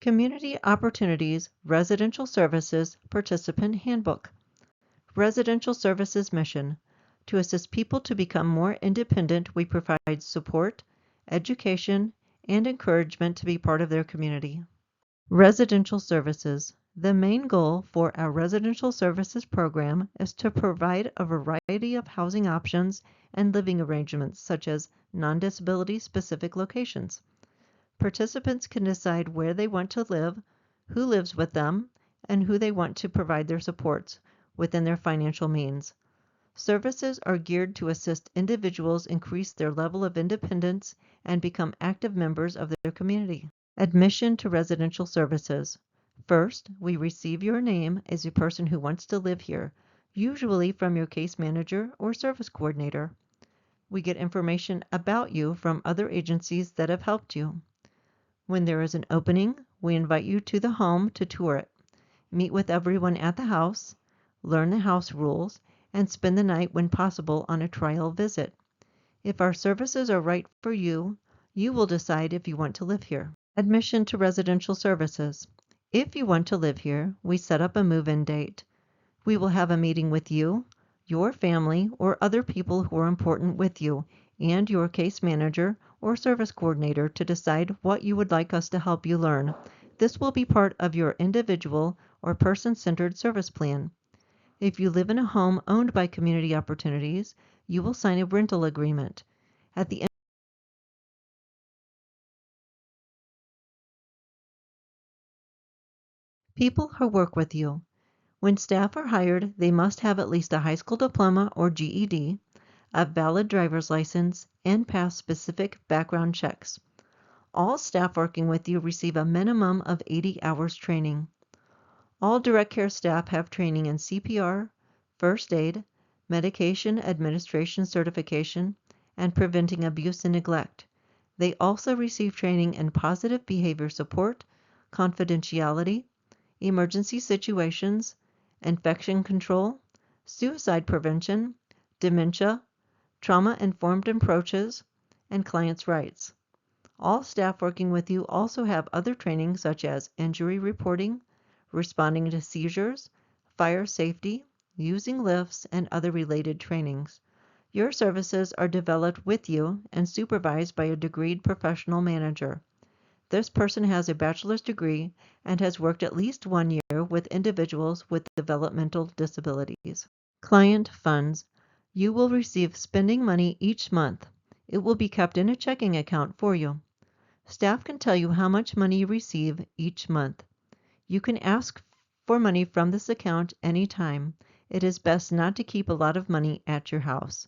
Community Opportunities Residential Services Participant Handbook. Residential Services Mission. To assist people to become more independent, we provide support, education, and encouragement to be part of their community. Residential Services. The main goal for our Residential Services program is to provide a variety of housing options and living arrangements, such as non-disability specific locations. Participants can decide where they want to live, who lives with them, and who they want to provide their supports within their financial means. Services are geared to assist individuals increase their level of independence and become active members of their community. Admission to residential services. First, we receive your name as a person who wants to live here, usually from your case manager or service coordinator. We get information about you from other agencies that have helped you. When there is an opening, we invite you to the home to tour it, meet with everyone at the house, learn the house rules, and spend the night when possible on a trial visit. If our services are right for you, you will decide if you want to live here. Admission to residential services. If you want to live here, we set up a move-in date. We will have a meeting with you, your family, or other people who are important with you, and your case manager or service coordinator to decide what you would like us to help you learn. This will be part of your individual or person-centered service plan. If you live in a home owned by Community Opportunities, you will sign a rental agreement. At the end, people who work with you. When staff are hired, they must have at least a high school diploma or GED, a valid driver's license, and pass specific background checks. All staff working with you receive a minimum of 80 hours training. All direct care staff have training in CPR, first aid, medication administration certification, and preventing abuse and neglect. They also receive training in positive behavior support, confidentiality, emergency situations, infection control, suicide prevention, dementia, trauma-informed approaches, and clients' rights. All staff working with you also have other training such as injury reporting, responding to seizures, fire safety, using lifts, and other related trainings. Your services are developed with you and supervised by a degreed professional manager. This person has a bachelor's degree and has worked at least 1 year with individuals with developmental disabilities. Client funds. You will receive spending money each month. It will be kept in a checking account for you. Staff can tell you how much money you receive each month. You can ask for money from this account anytime. It is best not to keep a lot of money at your house.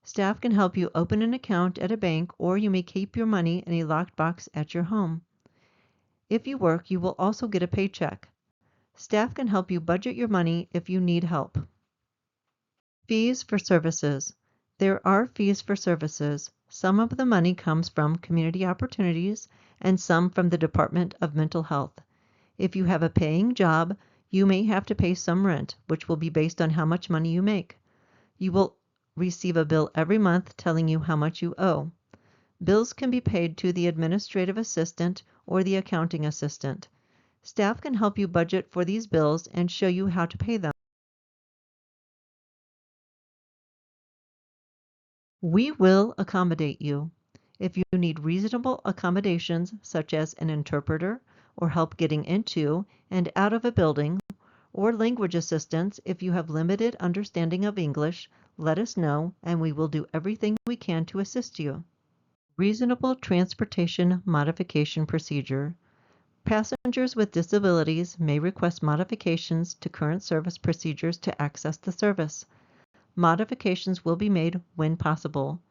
Staff can help you open an account at a bank, or you may keep your money in a locked box at your home. If you work, you will also get a paycheck. Staff can help you budget your money if you need help. Fees for services. There are fees for services. Some of the money comes from Community Opportunities and some from the Department of Mental Health. If you have a paying job, you may have to pay some rent, which will be based on how much money you make. You will receive a bill every month telling you how much you owe. Bills can be paid to the administrative assistant or the accounting assistant. Staff can help you budget for these bills and show you how to pay them. We will accommodate you. If you need reasonable accommodations, such as an interpreter or help getting into and out of a building, or language assistance if you have limited understanding of English, let us know and we will do everything we can to assist you. Reasonable transportation modification procedure. Passengers with disabilities may request modifications to current service procedures to access the service. Modifications will be made when possible.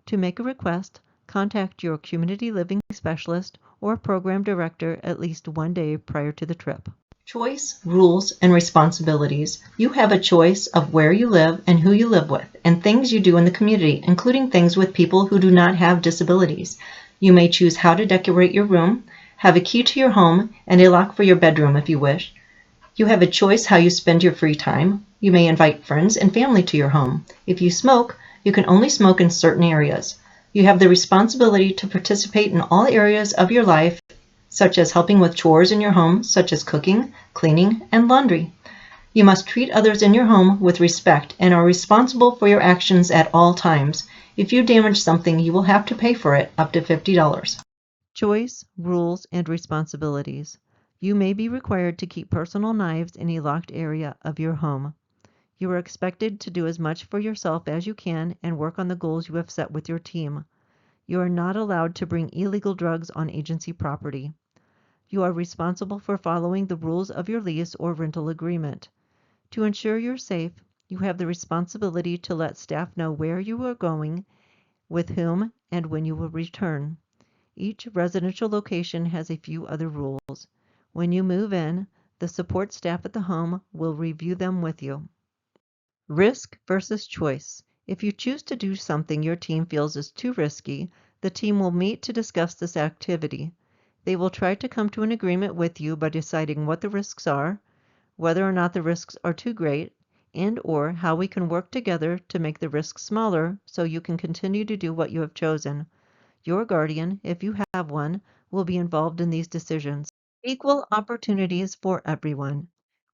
To make a request, contact your community living specialist or program director at least 1 day prior to the trip. Choice, rules, and responsibilities. You have a choice of where you live and who you live with, and things you do in the community, including things with people who do not have disabilities. You may choose how to decorate your room, have a key to your home, and a lock for your bedroom if you wish. You have a choice how you spend your free time. You may invite friends and family to your home. If you smoke, you can only smoke in certain areas. You have the responsibility to participate in all areas of your life such as helping with chores in your home, such as cooking, cleaning, and laundry. You must treat others in your home with respect and are responsible for your actions at all times. If you damage something, you will have to pay for it, up to $50. Choice, rules, and responsibilities. You may be required to keep personal knives in a locked area of your home. You are expected to do as much for yourself as you can and work on the goals you have set with your team. You are not allowed to bring illegal drugs on agency property. You are responsible for following the rules of your lease or rental agreement. To ensure you're safe, you have the responsibility to let staff know where you are going, with whom, and when you will return. Each residential location has a few other rules. When you move in, the support staff at the home will review them with you. Risk versus choice. If you choose to do something your team feels is too risky, the team will meet to discuss this activity. They will try to come to an agreement with you by deciding what the risks are, whether or not the risks are too great, and/or how we can work together to make the risks smaller so you can continue to do what you have chosen. Your guardian, if you have one, will be involved in these decisions. Equal opportunities for everyone.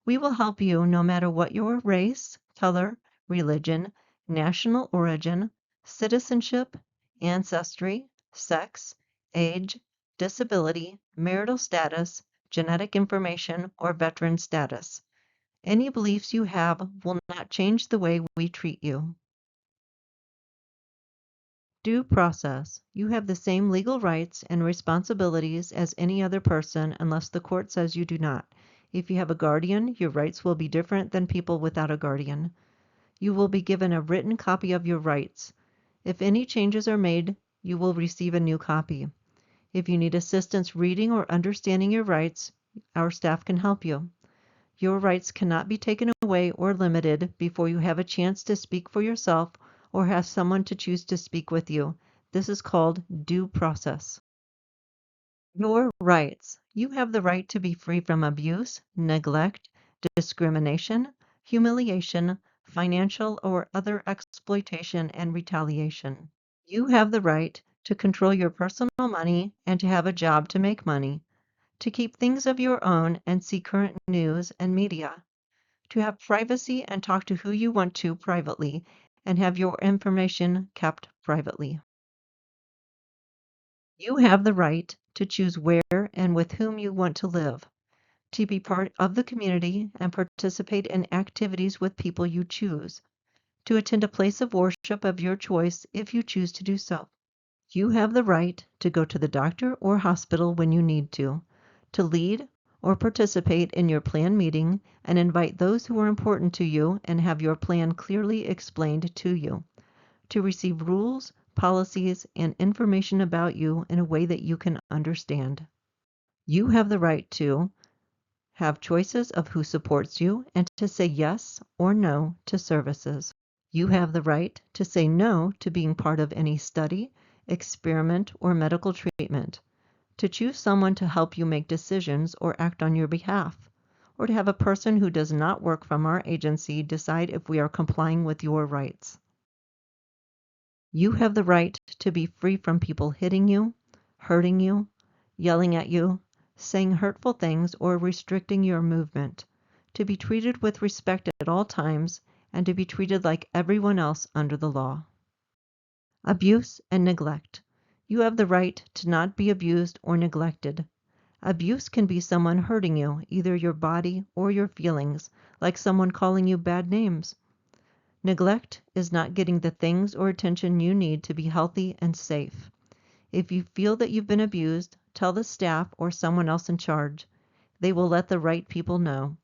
We will help you no matter what your race, color, religion, national origin, citizenship, ancestry, sex, age, disability, marital status, genetic information, or veteran status. Any beliefs you have will not change the way we treat you. Due process. You have the same legal rights and responsibilities as any other person unless the court says you do not. If you have a guardian, your rights will be different than people without a guardian. You will be given a written copy of your rights. If any changes are made, you will receive a new copy. If you need assistance reading or understanding your rights, our staff can help you. Your rights cannot be taken away or limited before you have a chance to speak for yourself or have someone to choose to speak with you. This is called due process. Your rights. You have the right to be free from abuse, neglect, discrimination, humiliation, financial or other exploitation, and retaliation. You have the right to control your personal money and to have a job to make money, to keep things of your own and see current news and media, to have privacy and talk to who you want to privately and have your information kept privately. You have the right to choose where and with whom you want to live, to be part of the community and participate in activities with people you choose, to attend a place of worship of your choice if you choose to do so. You have the right to go to the doctor or hospital when you need to lead or participate in your plan meeting and invite those who are important to you and have your plan clearly explained to you, to receive rules, policies, and information about you in a way that you can understand. You have the right to have choices of who supports you and to say yes or no to services. You have the right to say no to being part of any study, experiment, or medical treatment, to choose someone to help you make decisions or act on your behalf, or to have a person who does not work from our agency decide if we are complying with your rights. You have the right to be free from people hitting you, hurting you, yelling at you, saying hurtful things, or restricting your movement, to be treated with respect at all times, and to be treated like everyone else under the law. Abuse and neglect. You have the right to not be abused or neglected. Abuse can be someone hurting you, either your body or your feelings, like someone calling you bad names. Neglect is not getting the things or attention you need to be healthy and safe. If you feel that you've been abused, tell the staff or someone else in charge. They will let the right people know.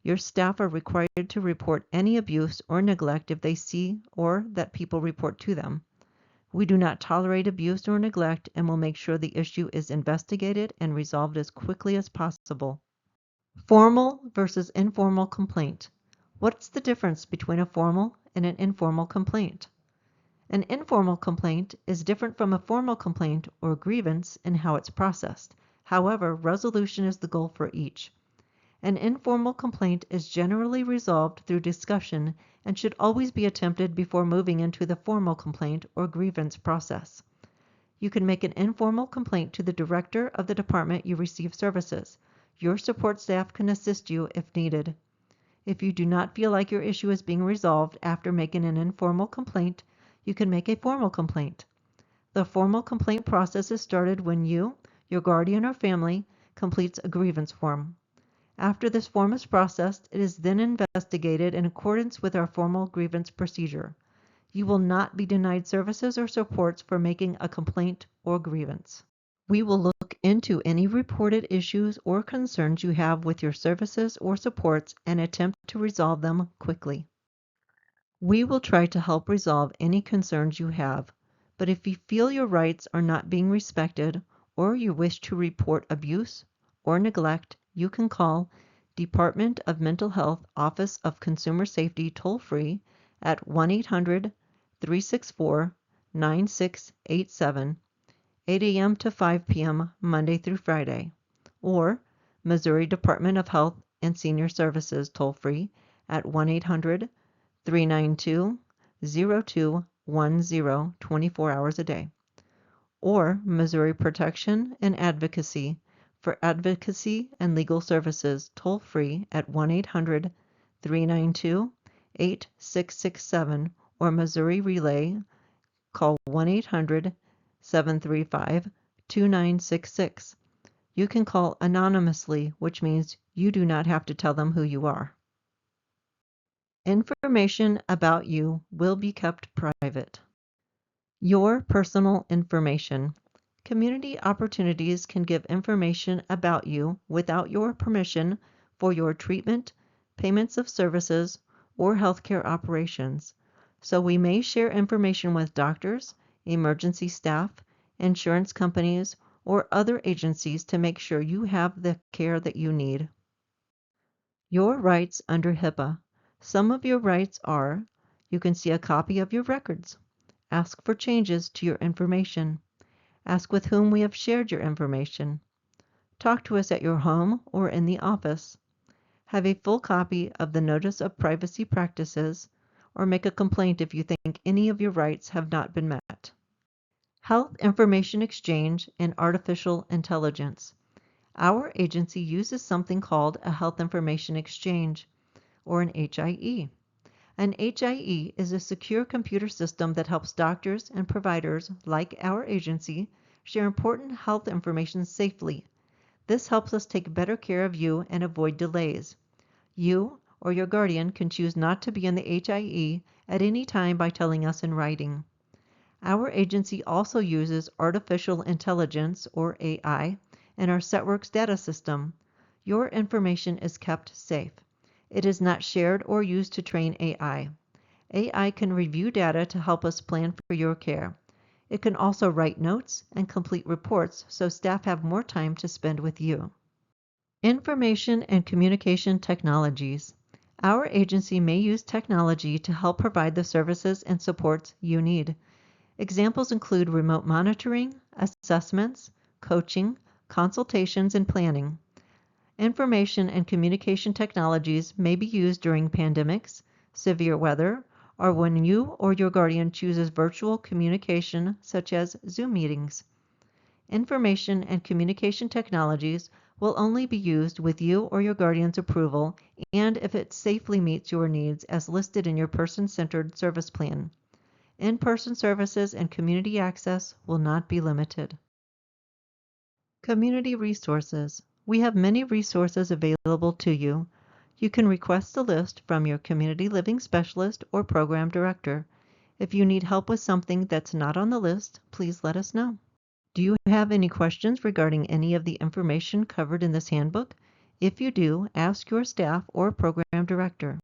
Your staff are required to report any abuse or neglect if they see or that people report to them. We do not tolerate abuse or neglect and will make sure the issue is investigated and resolved as quickly as possible. Formal versus informal complaint. What's the difference between a formal and an informal complaint? An informal complaint is different from a formal complaint or grievance in how it's processed. However, resolution is the goal for each. An informal complaint is generally resolved through discussion and should always be attempted before moving into the formal complaint or grievance process. You can make an informal complaint to the director of the department you receive services. Your support staff can assist you if needed. If you do not feel like your issue is being resolved after making an informal complaint, you can make a formal complaint. The formal complaint process is started when you, your guardian or family, completes a grievance form. After this form is processed, it is then investigated in accordance with our formal grievance procedure. You will not be denied services or supports for making a complaint or grievance. We will look into any reported issues or concerns you have with your services or supports and attempt to resolve them quickly. We will try to help resolve any concerns you have, but if you feel your rights are not being respected or you wish to report abuse or neglect, you can call Department of Mental Health Office of Consumer Safety toll-free at 1-800-364-9687, 8 a.m. to 5 p.m. Monday through Friday, or Missouri Department of Health and Senior Services toll-free at 1-800-392-0210 24 hours a day, or Missouri Protection and Advocacy for advocacy and legal services toll-free at 1-800-392-8667, or Missouri Relay, call 1-800-735-2966. You can call anonymously, which means you do not have to tell them who you are. Information about you will be kept private. Your personal information. Community opportunities can give information about you without your permission for your treatment, payments of services, or healthcare operations. So we may share information with doctors, emergency staff, insurance companies, or other agencies to make sure you have the care that you need. Your rights under HIPAA. Some of your rights are: you can see a copy of your records, ask for changes to your information, ask with whom we have shared your information, talk to us at your home or in the office, have a full copy of the Notice of Privacy Practices, or make a complaint if you think any of your rights have not been met. Health information exchange and artificial intelligence. Our agency uses something called a health information exchange, or an HIE. An HIE is a secure computer system that helps doctors and providers, like our agency, share important health information safely. This helps us take better care of you and avoid delays. You or your guardian can choose not to be in the HIE at any time by telling us in writing. Our agency also uses artificial intelligence, or AI, in our SetWorks data system. Your information is kept safe. It is not shared or used to train AI. AI can review data to help us plan for your care. It can also write notes and complete reports so staff have more time to spend with you. Information and communication technologies. Our agency may use technology to help provide the services and supports you need. Examples include remote monitoring, assessments, coaching, consultations, and planning. Information and communication technologies may be used during pandemics, severe weather, or when you or your guardian chooses virtual communication such as Zoom meetings. Information and communication technologies will only be used with you or your guardian's approval and if it safely meets your needs as listed in your person-centered service plan. In-person services and community access will not be limited. Community resources. We have many resources available to you. You can request a list from your community living specialist or program director. If you need help with something that's not on the list, please let us know. Do you have any questions regarding any of the information covered in this handbook? If you do, ask your staff or program director.